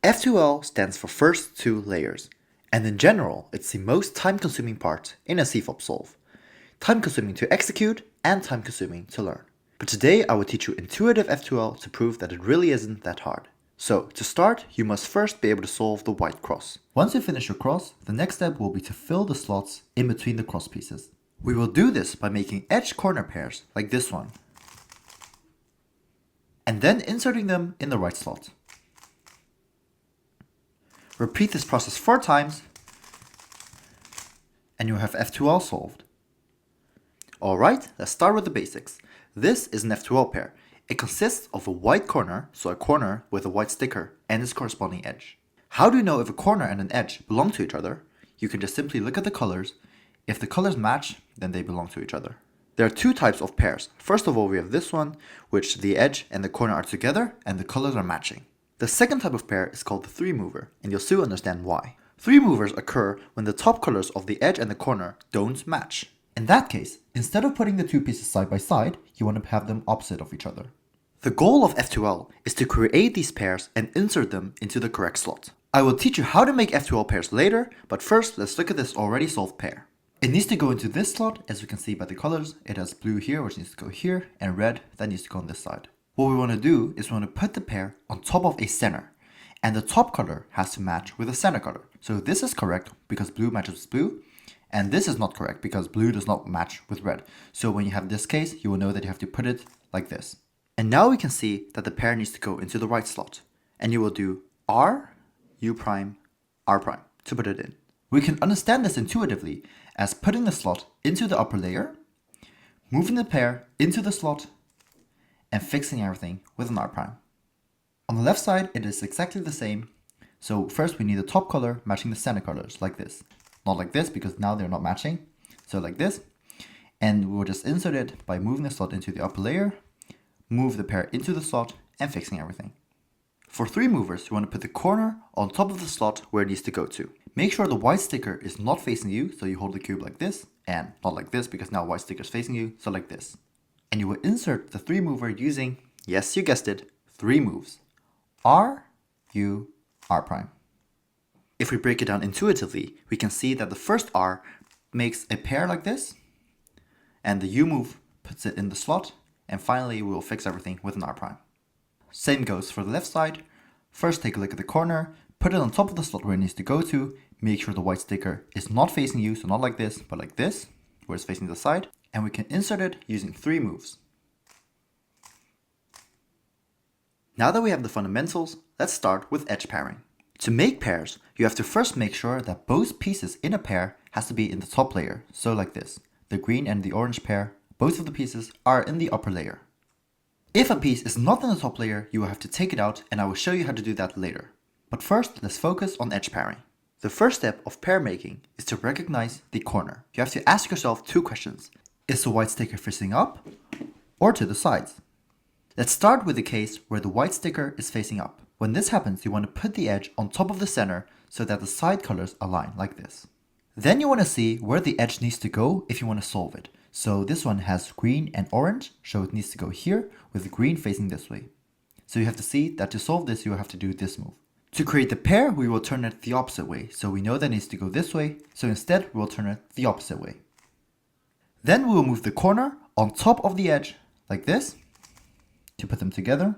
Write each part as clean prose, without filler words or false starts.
F2L stands for first two layers, and in general, it's the most time-consuming part in a CFOP solve. Time-consuming to execute and time-consuming to learn. But today I will teach you intuitive F2L to prove that it really isn't that hard. So, to start, you must first be able to solve the white cross. Once you finish your cross, the next step will be to fill the slots in between the cross pieces. We will do this by making edge corner pairs like this one, and then inserting them in the right slot. Repeat this process 4 times, and you have F2L solved. Alright, let's start with the basics. This is an F2L pair. It consists of a white corner, so a corner with a white sticker, and its corresponding edge. How do you know if a corner and an edge belong to each other? You can just simply look at the colors. If the colors match, then they belong to each other. There are 2 types of pairs. First of all, we have this one, which the edge and the corner are together, and the colors are matching. The second type of pair is called the 3-mover, and you'll soon understand why. 3-movers occur when the top colors of the edge and the corner don't match. In that case, instead of putting the 2 pieces side by side, you want to have them opposite of each other. The goal of F2L is to create these pairs and insert them into the correct slot. I will teach you how to make F2L pairs later, but first let's look at this already solved pair. It needs to go into this slot, as we can see by the colors. It has blue here, which needs to go here, and red that needs to go on this side. What we want to do is we want to put the pair on top of a center, and the top color has to match with the center color. So this is correct because blue matches with blue, and this is not correct because blue does not match with red. So when you have this case, you will know that you have to put it like this. And now we can see that the pair needs to go into the right slot, and you will do R, U prime, R prime to put it in. We can understand this intuitively as putting the slot into the upper layer, moving the pair into the slot, and fixing everything with an R prime. On the left side, it is exactly the same. So first we need the top color matching the center colors like this. Not like this because now they're not matching. So like this. And we'll just insert it by moving the slot into the upper layer, move the pair into the slot, and fixing everything. For 3-movers, you want to put the corner on top of the slot where it needs to go to. Make sure the white sticker is not facing you, so you hold the cube like this, and not like this because now white sticker is facing you, so like this. And you will insert the 3-mover using, yes, you guessed it, 3 moves. R, U, R prime. If we break it down intuitively, we can see that the first R makes a pair like this, and the U move puts it in the slot, and finally we will fix everything with an R prime. Same goes for the left side. First take a look at the corner, put it on top of the slot where it needs to go to, make sure the white sticker is not facing you, so not like this, but like this, where it's facing the side, and we can insert it using 3 moves. Now that we have the fundamentals, let's start with edge pairing. To make pairs, you have to first make sure that both pieces in a pair has to be in the top layer, so like this. The green and the orange pair, both of the pieces are in the upper layer. If a piece is not in the top layer, you will have to take it out, and I will show you how to do that later. But first, let's focus on edge pairing. The first step of pair making is to recognize the corner. You have to ask yourself 2 questions. Is the white sticker facing up or to the sides? Let's start with the case where the white sticker is facing up. When this happens, you want to put the edge on top of the center so that the side colors align like this. Then you want to see where the edge needs to go if you want to solve it. So this one has green and orange, so it needs to go here with the green facing this way. So you have to see that to solve this, you will have to do this move. To create the pair, we will turn it the opposite way. So we know that it needs to go this way, so instead we will turn it the opposite way. Then we will move the corner on top of the edge like this to put them together.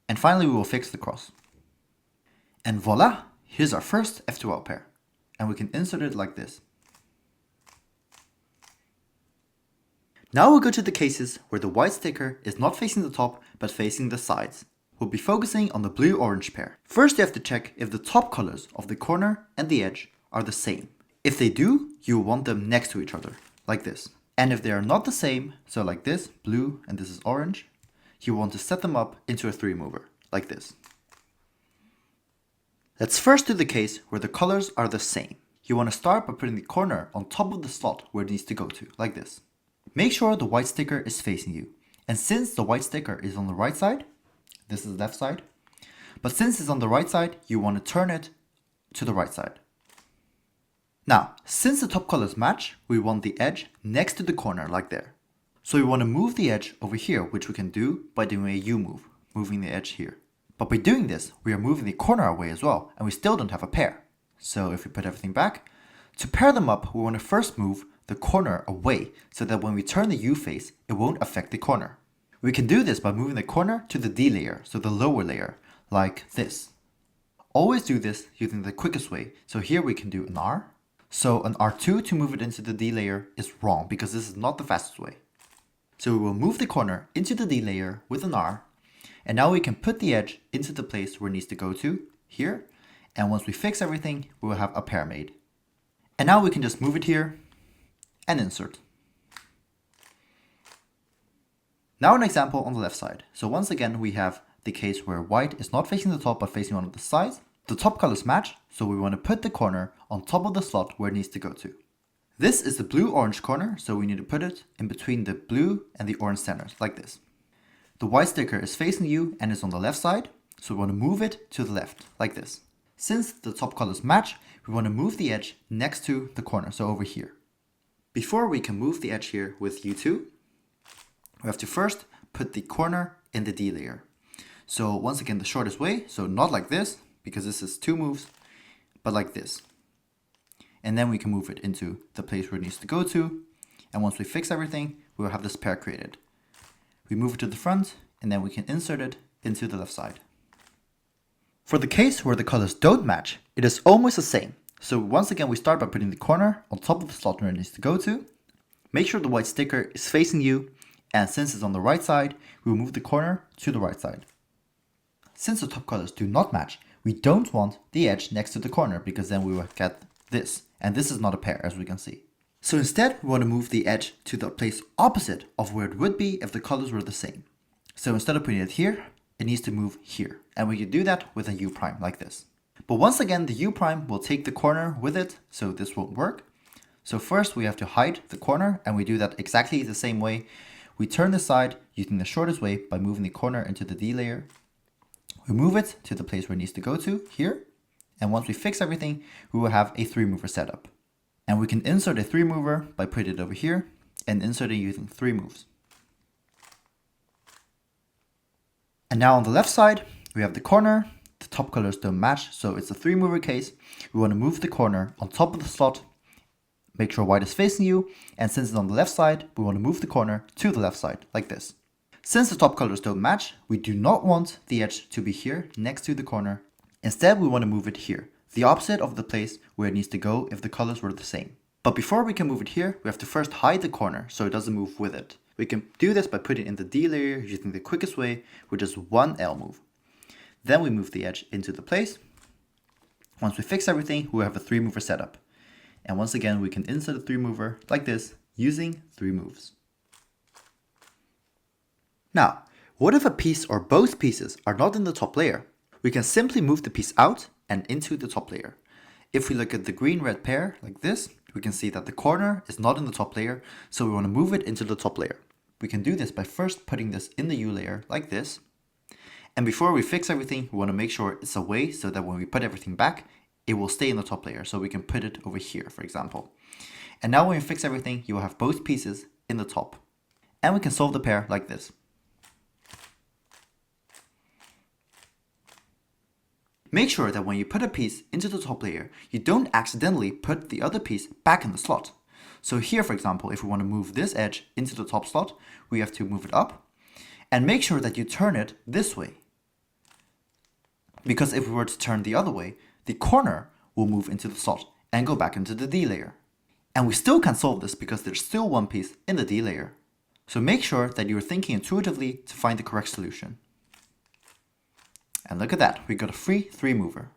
And finally we will fix the cross. And voila, here's our first F2L pair. And we can insert it like this. Now we'll go to the cases where the white sticker is not facing the top but facing the sides. We'll be focusing on the blue-orange pair. First you have to check if the top colors of the corner and the edge are the same. If they do, you want them next to each other, like this. And if they are not the same, so like this, blue and this is orange, you want to set them up into a 3-mover, like this. Let's first do the case where the colors are the same. You want to start by putting the corner on top of the slot where it needs to go to, like this. Make sure the white sticker is facing you. And since the white sticker is on the right side, this is the left side, but since it's on the right side, you want to turn it to the right side. Now, since the top colors match, we want the edge next to the corner like there. So we want to move the edge over here, which we can do by doing a U move, moving the edge here. But by doing this, we are moving the corner away as well, and we still don't have a pair. So if we put everything back, to pair them up, we want to first move the corner away so that when we turn the U face, it won't affect the corner. We can do this by moving the corner to the D layer, so the lower layer, like this. Always do this using the quickest way, so here we can do an R. So an R2 to move it into the D layer is wrong because this is not the fastest way. So we will move the corner into the D layer with an R, and now we can put the edge into the place where it needs to go to, here, and once we fix everything, we will have a pair made. And now we can just move it here and insert. Now an example on the left side. So once again, we have the case where white is not facing the top but facing one of the sides. The top colors match, so we want to put the corner on top of the slot where it needs to go to. This is the blue-orange corner, so we need to put it in between the blue and the orange centers, like this. The white sticker is facing you and is on the left side, so we want to move it to the left, like this. Since the top colors match, we want to move the edge next to the corner, so over here. Before we can move the edge here with U2, we have to first put the corner in the D layer. So once again, the shortest way, so not like this, because this is 2 moves, but like this. And then we can move it into the place where it needs to go to. And once we fix everything, we'll have this pair created. We move it to the front, and then we can insert it into the left side. For the case where the colors don't match, it is almost the same. So once again, we start by putting the corner on top of the slot where it needs to go to. Make sure the white sticker is facing you, and since it's on the right side, we will move the corner to the right side. Since the top colors do not match, we don't want the edge next to the corner because then we will get this, and this is not a pair as we can see. So instead, we want to move the edge to the place opposite of where it would be if the colors were the same. So instead of putting it here, it needs to move here, and we can do that with a U prime like this. But once again, the U prime will take the corner with it, so this won't work. So first we have to hide the corner, and we do that exactly the same way. We turn the side using the shortest way by moving the corner into the D layer. We move it to the place where it needs to go to, here. And once we fix everything, we will have a 3-mover setup. And we can insert a 3-mover by putting it over here and inserting using 3 moves. And now on the left side, we have the corner. The top colors don't match, so it's a 3-mover case. We want to move the corner on top of the slot. Make sure white is facing you, and since it's on the left side, we want to move the corner to the left side, like this. Since the top colors don't match, we do not want the edge to be here, next to the corner. Instead, we want to move it here, the opposite of the place where it needs to go if the colors were the same. But before we can move it here, we have to first hide the corner so it doesn't move with it. We can do this by putting it in the D layer using the quickest way, which is 1 L move. Then we move the edge into the place. Once we fix everything, we'll have a 3-mover setup. And once again, we can insert a 3-mover like this using 3 moves. Now, what if a piece or both pieces are not in the top layer? We can simply move the piece out and into the top layer. If we look at the green-red pair like this, we can see that the corner is not in the top layer, so we want to move it into the top layer. We can do this by first putting this in the U layer like this. And before we fix everything, we want to make sure it's away so that when we put everything back, it will stay in the top layer. So we can put it over here, for example. And now when we fix everything, you will have both pieces in the top. And we can solve the pair like this. Make sure that when you put a piece into the top layer, you don't accidentally put the other piece back in the slot. So here, for example, if we want to move this edge into the top slot, we have to move it up. And make sure that you turn it this way. Because if we were to turn the other way, the corner will move into the slot and go back into the D layer. And we still can solve this because there's still one piece in the D layer. So make sure that you're thinking intuitively to find the correct solution. And look at that, we got a free 3-mover.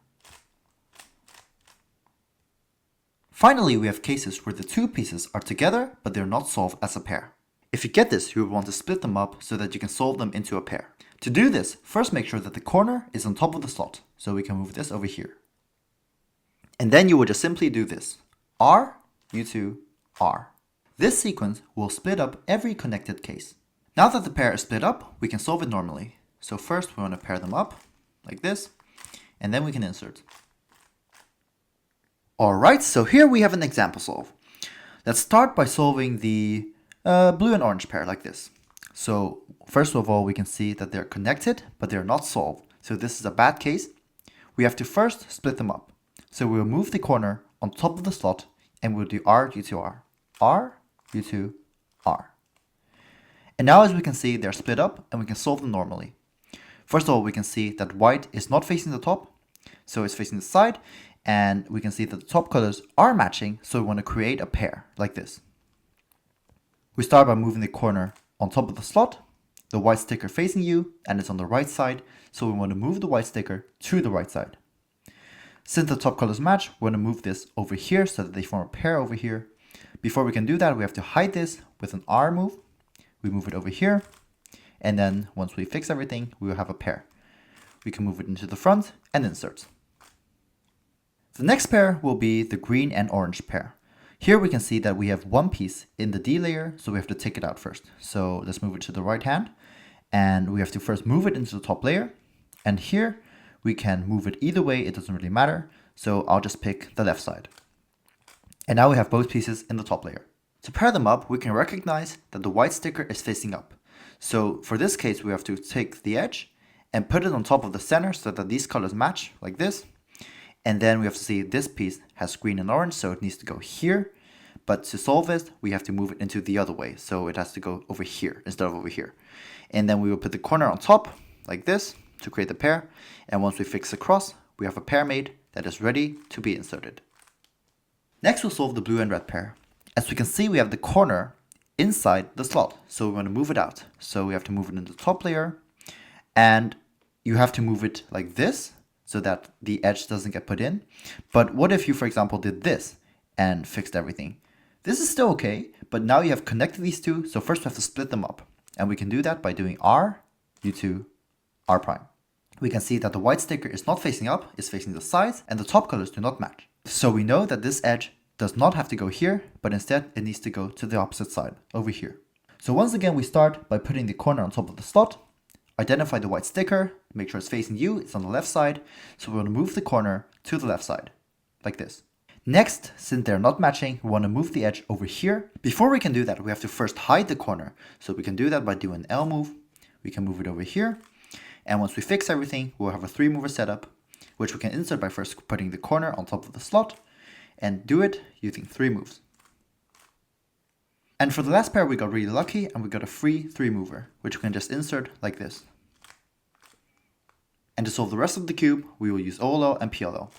Finally, we have cases where the 2 pieces are together, but they're not solved as a pair. If you get this, you will want to split them up so that you can solve them into a pair. To do this, first make sure that the corner is on top of the slot, so we can move this over here. And then you will just simply do this. R, U2, R. This sequence will split up every connected case. Now that the pair is split up, we can solve it normally. So first we want to pair them up, like this, and then we can insert. Alright, so here we have an example solve. Let's start by solving the blue and orange pair like this. So first of all, we can see that they're connected, but they're not solved. So this is a bad case. We have to first split them up. So we'll move the corner on top of the slot and we'll do R, U2, R. R, U2, R. And now as we can see, they're split up and we can solve them normally. First of all, we can see that white is not facing the top, so it's facing the side, and we can see that the top colors are matching, so we want to create a pair like this. We start by moving the corner on top of the slot, the white sticker facing you, and it's on the right side, so we want to move the white sticker to the right side. Since the top colors match, we want to move this over here so that they form a pair over here. Before we can do that, we have to hide this with an R move. We move it over here. And then once we fix everything, we will have a pair. We can move it into the front and insert. The next pair will be the green and orange pair. Here we can see that we have one piece in the D layer, so we have to take it out first. So let's move it to the right hand. And we have to first move it into the top layer. And here we can move it either way, it doesn't really matter. So I'll just pick the left side. And now we have both pieces in the top layer. To pair them up, we can recognize that the white sticker is facing up. So for this case, we have to take the edge and put it on top of the center so that these colors match like this. And then we have to see this piece has green and orange, so it needs to go here. But to solve this, we have to move it into the other way. So it has to go over here instead of over here. And then we will put the corner on top like this to create the pair. And once we fix the cross, we have a pair made that is ready to be inserted. Next, we'll solve the blue and red pair. As we can see, we have the corner inside the slot, so we want to move it out. So we have to move it into the top layer, and you have to move it like this so that the edge doesn't get put in. But what if you, for example, did this and fixed everything? This is still okay, but now you have connected these two, so first we have to split them up. And we can do that by doing R, U2, R prime. We can see that the white sticker is not facing up, it's facing the sides, and the top colors do not match. So we know that this edge does not have to go here, but instead it needs to go to the opposite side, over here. So once again, we start by putting the corner on top of the slot, identify the white sticker, make sure it's facing you, it's on the left side, so we want to move the corner to the left side, like this. Next, since they're not matching, we want to move the edge over here. Before we can do that, we have to first hide the corner, so we can do that by doing an L move. We can move it over here, and once we fix everything, we'll have a 3-mover setup, which we can insert by first putting the corner on top of the slot, and do it using 3 moves. And for the last pair, we got really lucky and we got a free 3-mover, which we can just insert like this. And to solve the rest of the cube, we will use OLL and PLL.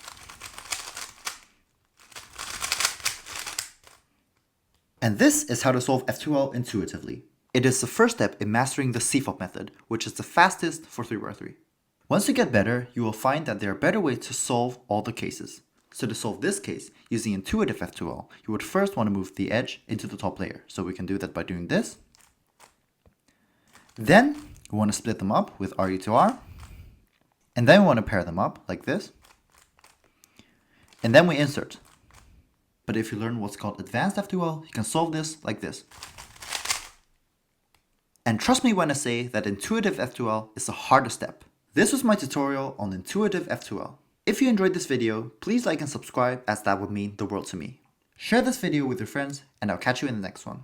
And this is how to solve F2L intuitively. It is the first step in mastering the CFOP method, which is the fastest for 3x3. Once you get better, you will find that there are better ways to solve all the cases. So to solve this case, using intuitive F2L, you would first want to move the edge into the top layer. So we can do that by doing this. Then we want to split them up with RU2R. And then we want to pair them up like this. And then we insert. But if you learn what's called advanced F2L, you can solve this like this. And trust me when I say that intuitive F2L is the hardest step. This was my tutorial on intuitive F2L. If you enjoyed this video, please like and subscribe, as that would mean the world to me. Share this video with your friends, and I'll catch you in the next one.